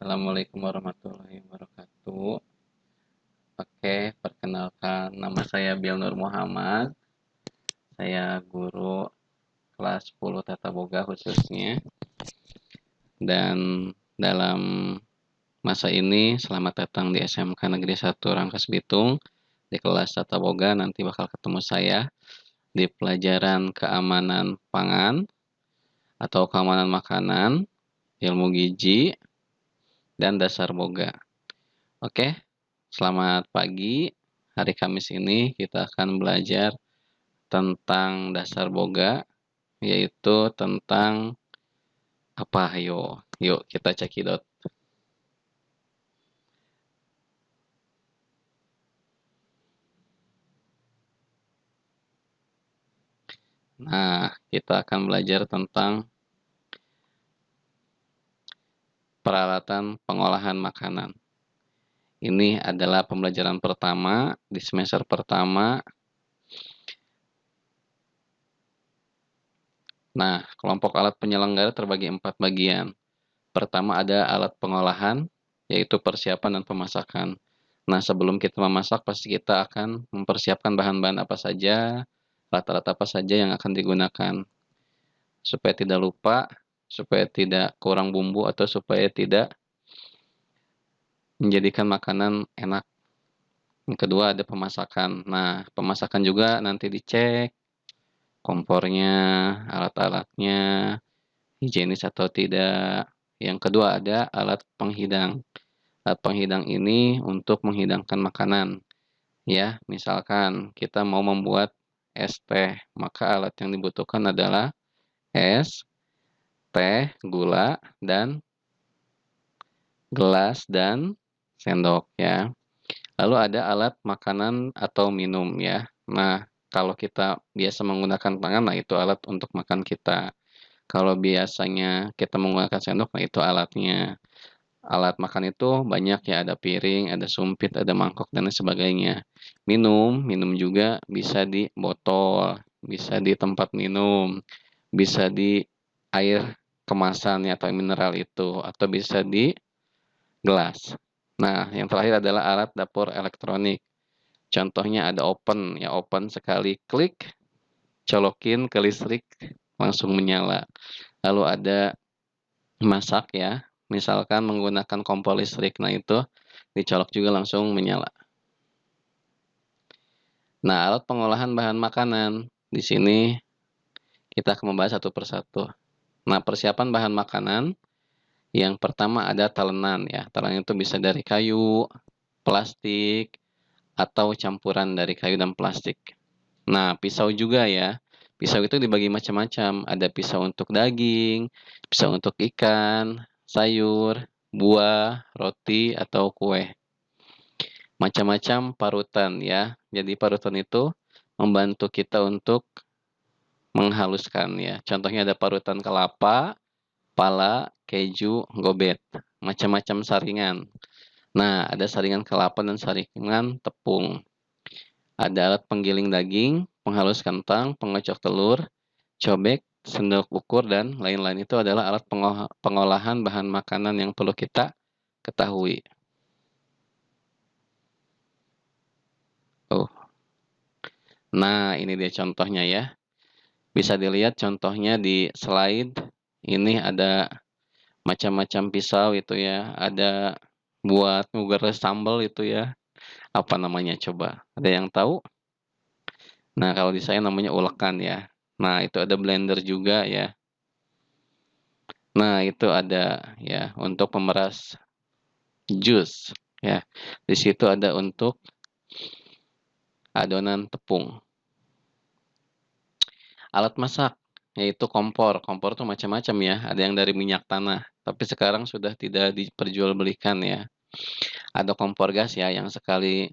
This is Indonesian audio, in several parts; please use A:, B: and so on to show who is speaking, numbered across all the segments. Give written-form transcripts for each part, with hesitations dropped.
A: Assalamualaikum warahmatullahi wabarakatuh. Oke, perkenalkan nama saya Bill Nur Muhammad. Saya guru kelas 10 Tata Boga khususnya. Dan dalam masa ini selamat datang di SMK Negeri 1 Rangkas Bitung. Di kelas Tata Boga nanti bakal ketemu saya di pelajaran keamanan pangan atau keamanan makanan, ilmu gizi, dan dasar boga. Oke, selamat pagi. Hari Kamis ini kita akan belajar tentang dasar boga, yaitu tentang apa? Yuk kita cekidot. Nah, kita akan belajar tentang peralatan pengolahan makanan. Ini adalah pembelajaran pertama di semester pertama. Nah, kelompok alat penyelenggara terbagi 4 bagian. Pertama ada alat pengolahan, yaitu persiapan dan pemasakan. Nah, sebelum kita memasak, pasti kita akan mempersiapkan bahan-bahan apa saja, alat-alat apa saja yang akan digunakan. Supaya tidak lupa, supaya tidak kurang bumbu, atau supaya tidak menjadikan makanan enak. Yang kedua ada pemasakan. Nah, pemasakan juga nanti dicek kompornya, alat-alatnya, higienis atau tidak. Yang kedua ada alat penghidang. Alat penghidang ini untuk menghidangkan makanan. Ya, misalkan kita mau membuat es teh, maka alat yang dibutuhkan adalah es, teh, gula, dan gelas dan sendok ya. Lalu ada alat makanan atau minum ya. Nah, kalau kita biasa menggunakan tangan, nah itu alat untuk makan kita. Kalau biasanya kita menggunakan sendok, nah itu alatnya. Alat makan itu banyak ya, ada piring, ada sumpit, ada mangkok, dan lain sebagainya. Minum juga bisa di botol, bisa di tempat minum, bisa di air kemasan ya, atau mineral itu, atau bisa di gelas. Nah, yang terakhir adalah alat dapur elektronik. Contohnya ada oven, ya oven sekali klik, colokin ke listrik, langsung menyala. Lalu ada masak ya, misalkan menggunakan kompor listrik, nah itu dicolok juga langsung menyala. Nah, alat pengolahan bahan makanan, di sini kita akan membahas satu persatu. Nah, persiapan bahan makanan, yang pertama ada talenan ya. Talenan itu bisa dari kayu, plastik, atau campuran dari kayu dan plastik. Nah, pisau juga ya. Pisau itu dibagi macam-macam. Ada pisau untuk daging, pisau untuk ikan, sayur, buah, roti, atau kue. Macam-macam parutan ya. Jadi parutan itu membantu kita untuk menghaluskan ya. Contohnya ada parutan kelapa, pala, keju, gobet. Macam-macam saringan. Nah, ada saringan kelapa dan saringan tepung. Ada alat penggiling daging, penghalus kentang, pengocok telur, cobek, sendok ukur, dan lain-lain. Itu adalah alat pengolahan bahan makanan yang perlu kita ketahui. Oh. Nah, ini dia contohnya ya. Bisa dilihat contohnya di slide. Ini ada macam-macam pisau itu ya. Ada buat ngugeres sambal itu ya. Apa namanya coba? Ada yang tahu? Nah, kalau di saya namanya ulekan ya. Nah, itu ada blender juga ya. Nah, itu ada ya untuk pemeras jus ya. Di situ ada untuk adonan tepung. Alat masak yaitu kompor. Kompor tuh macam-macam ya. Ada yang dari minyak tanah, tapi sekarang sudah tidak diperjualbelikan ya. Ada kompor gas ya yang sekali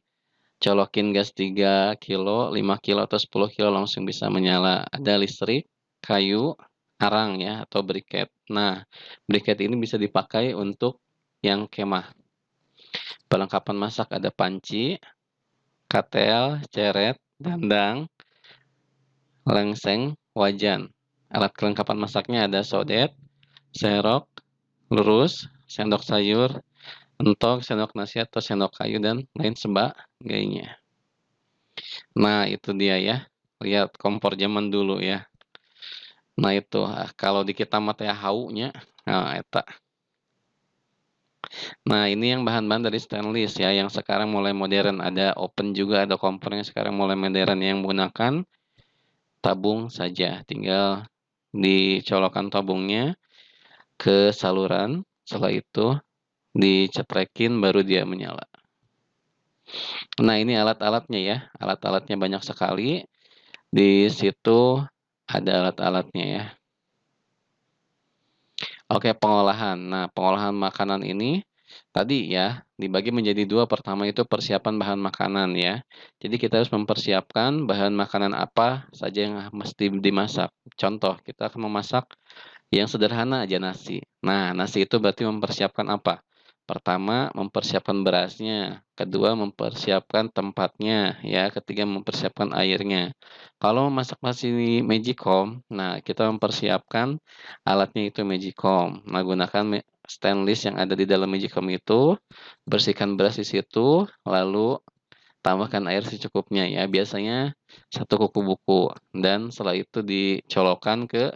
A: colokin gas 3 kilo, 5 kilo, atau 10 kilo langsung bisa menyala. Ada listrik, kayu, arang ya, atau briket. Nah, briket ini bisa dipakai untuk yang kemah. Perlengkapan masak ada panci, katel, ceret, dandang, lengseng, wajan. Alat kelengkapan masaknya ada sodet, serok, lurus, sendok sayur, entok, sendok nasi atau sendok kayu dan lain sebagainya. Nah, itu dia ya. Lihat kompor zaman dulu ya. Nah, itu kalau di kita mah teh haunya. Nah, eta. Nah, ini yang bahan-bahan dari stainless ya, yang sekarang mulai modern. Ada open juga, ada kompornya sekarang mulai modern yang menggunakan tabung saja. Tinggal dicolokkan tabungnya ke saluran. Setelah itu dicetrekin baru dia menyala. Nah, ini alat-alatnya ya. Alat-alatnya banyak sekali. Di situ ada alat-alatnya ya. Oke, pengolahan. Nah, pengolahan makanan ini tadi ya dibagi menjadi dua. Pertama itu persiapan bahan makanan ya. Jadi kita harus mempersiapkan bahan makanan apa saja yang mesti dimasak. Contoh, kita akan memasak yang sederhana aja nasi. Nah, nasi itu berarti mempersiapkan apa? Pertama, mempersiapkan berasnya. Kedua, mempersiapkan tempatnya. Ya, ketiga, mempersiapkan airnya. Kalau masak nasi magicom, nah kita mempersiapkan alatnya itu magicom. Nah, gunakan stainless yang ada di dalam magicom itu, bersihkan beras di situ, lalu tambahkan air secukupnya ya. Biasanya 1 kuku buku. Dan setelah itu dicolokkan ke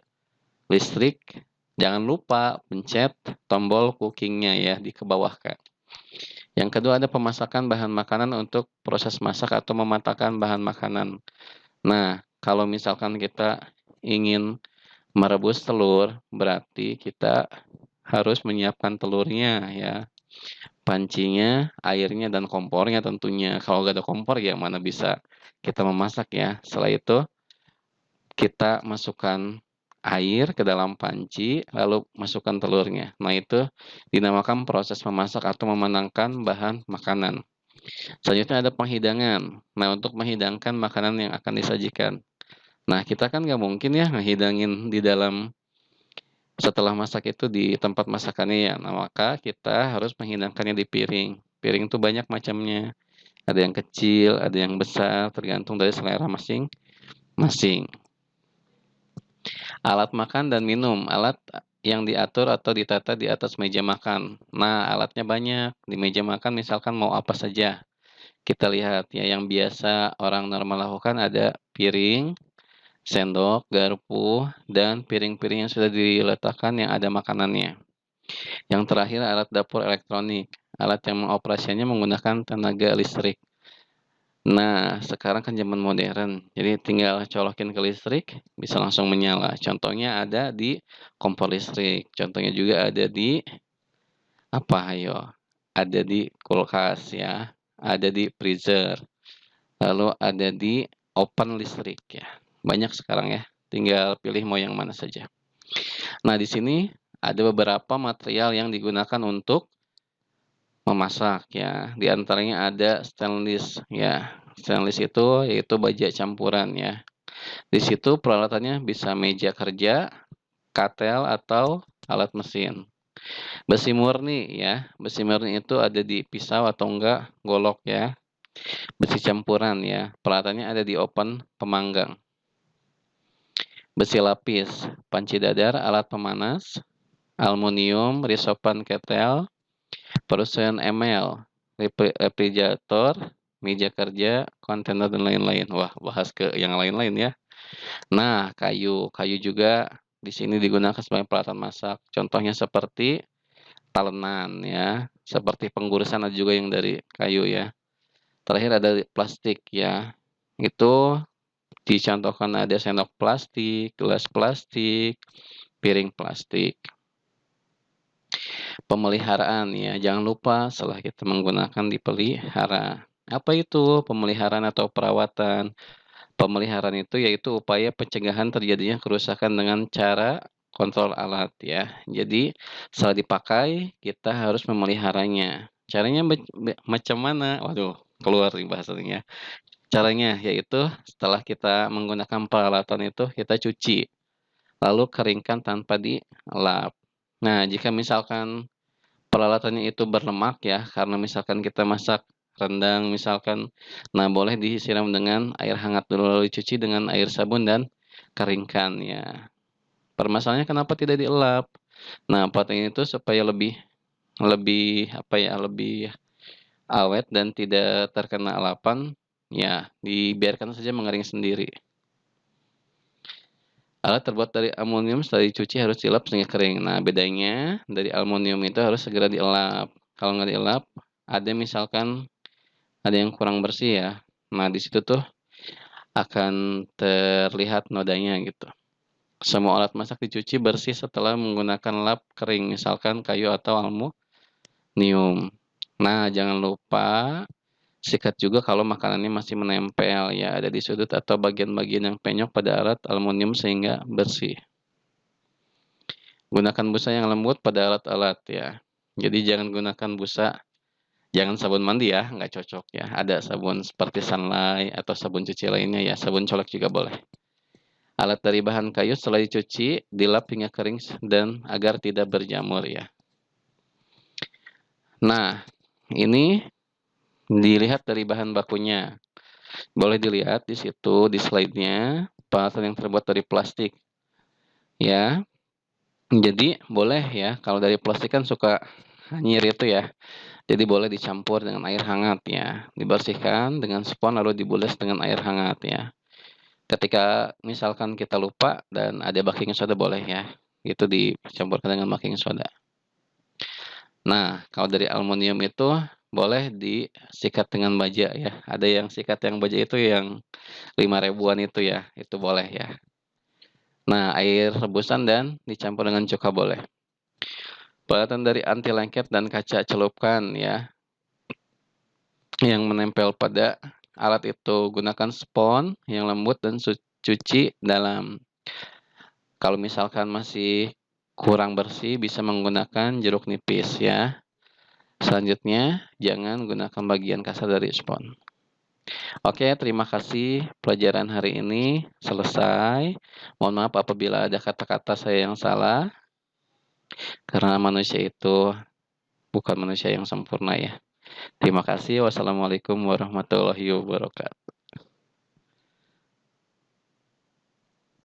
A: listrik. Jangan lupa pencet tombol cookingnya ya di ke bawah Kak. Yang kedua ada pemasakan bahan makanan untuk proses masak atau mematahkan bahan makanan. Nah, kalau misalkan kita ingin merebus telur, berarti kita harus menyiapkan telurnya ya. Pancinya, airnya, dan kompornya tentunya. Kalau nggak ada kompor ya mana bisa kita memasak ya. Setelah itu kita masukkan air ke dalam panci, lalu masukkan telurnya. Nah, itu dinamakan proses memasak atau memenangkan bahan makanan. Selanjutnya ada penghidangan. Nah, untuk menghidangkan makanan yang akan disajikan. Nah, kita kan nggak mungkin ya ngehidangin di dalam setelah masak itu di tempat masakannya ya. Nah, maka kita harus menghidangkannya di piring. Piring itu banyak macamnya. Ada yang kecil, ada yang besar, tergantung dari selera masing-masing. Alat makan dan minum, alat yang diatur atau ditata di atas meja makan. Nah, alatnya banyak. Di meja makan misalkan mau apa saja. Kita lihat ya, yang biasa orang normal lakukan ada piring, sendok, garpu, dan piring-piring yang sudah diletakkan yang ada makanannya. Yang terakhir alat dapur elektronik, alat yang mengoperasikannya menggunakan tenaga listrik. Nah, sekarang kan zaman modern, jadi tinggal colokin ke listrik, bisa langsung menyala. Contohnya ada di kompor listrik, contohnya juga ada di apa ayo? Ada di kulkas ya, ada di freezer, lalu ada di oven listrik ya. Banyak sekarang ya, tinggal pilih mau yang mana saja. Nah, di sini ada beberapa material yang digunakan untuk memasak ya, di antaranya ada stainless ya. Stainless itu yaitu baja campuran ya. Di situ peralatannya bisa meja kerja, katel, atau alat mesin. Besi murni ya, besi murni itu ada di pisau atau enggak golok ya. Besi campuran ya, peralatannya ada di oven pemanggang. Besi lapis, panci dadar, alat pemanas, aluminium, risopan ketel, perusahaan email, refrigerator, meja kerja, kontainer, dan lain-lain. Wah, bahas ke yang lain-lain ya. Nah, kayu. Kayu juga di sini digunakan sebagai peralatan masak. Contohnya seperti talenan ya, seperti penggurusan ada juga yang dari kayu ya. Terakhir ada plastik ya. Itu dicontohkan ada sendok plastik, gelas plastik, piring plastik. Pemeliharaan ya, jangan lupa setelah kita menggunakan dipelihara. Apa itu pemeliharaan atau perawatan? Pemeliharaan itu yaitu upaya pencegahan terjadinya kerusakan dengan cara kontrol alat ya. Jadi setelah dipakai kita harus memeliharanya. Caranya macam mana? Waduh, keluar nih bahasanya. Caranya yaitu setelah kita menggunakan peralatan itu kita cuci, lalu keringkan tanpa dilap. Nah, jika misalkan peralatannya itu berlemak ya, karena misalkan kita masak rendang misalkan, nah boleh disiram dengan air hangat dulu lalu dicuci dengan air sabun dan keringkan ya. Permasalahannya kenapa tidak dielap? Nah, penting itu supaya lebih lebih, apa ya, lebih awet dan tidak terkena alapan, ya dibiarkan saja mengering sendiri. Alat terbuat dari aluminium setelah dicuci harus dilap hingga kering. Nah, bedanya dari aluminium itu harus segera dielap. Kalau nggak dielap, ada misalkan ada yang kurang bersih ya. Nah, di situ tuh akan terlihat nodanya gitu. Semua alat masak dicuci bersih setelah menggunakan lap kering, misalkan kayu atau aluminium. Nah, jangan lupa sikat juga kalau makanannya masih menempel ya, ada di sudut atau bagian-bagian yang penyok pada alat aluminium sehingga bersih. Gunakan busa yang lembut pada alat-alat ya. Jadi jangan gunakan busa, jangan sabun mandi ya, nggak cocok ya. Ada sabun seperti Sunlight atau sabun cuci lainnya ya, sabun colek juga boleh. Alat dari bahan kayu setelah dicuci, dilap hingga kering dan agar tidak berjamur ya. Nah, ini dilihat dari bahan bakunya. Boleh dilihat di situ di slide-nya, peralatan yang terbuat dari plastik ya. Jadi boleh ya, kalau dari plastik kan suka hanyir itu ya. Jadi boleh dicampur dengan air hangat ya. Dibersihkan dengan spons lalu dibules dengan air hangat ya. Ketika misalkan kita lupa dan ada baking soda boleh ya. Itu dicampurkan dengan baking soda. Nah, kalau dari aluminium itu boleh disikat dengan baja ya. Ada yang sikat yang baja itu yang 5 ribuan itu ya, itu boleh ya. Nah, air rebusan dan dicampur dengan cuka boleh. Peralatan dari anti lengket dan kaca celupkan ya, yang menempel pada alat itu. Gunakan spons yang lembut dan cuci dalam. Kalau misalkan masih kurang bersih, bisa menggunakan jeruk nipis ya. Selanjutnya, jangan gunakan bagian kasar dari spons. Oke, terima kasih. Pelajaran hari ini selesai. Mohon maaf apabila ada kata-kata saya yang salah, karena manusia itu bukan manusia yang sempurna ya. Terima kasih. Wassalamualaikum warahmatullahi wabarakatuh.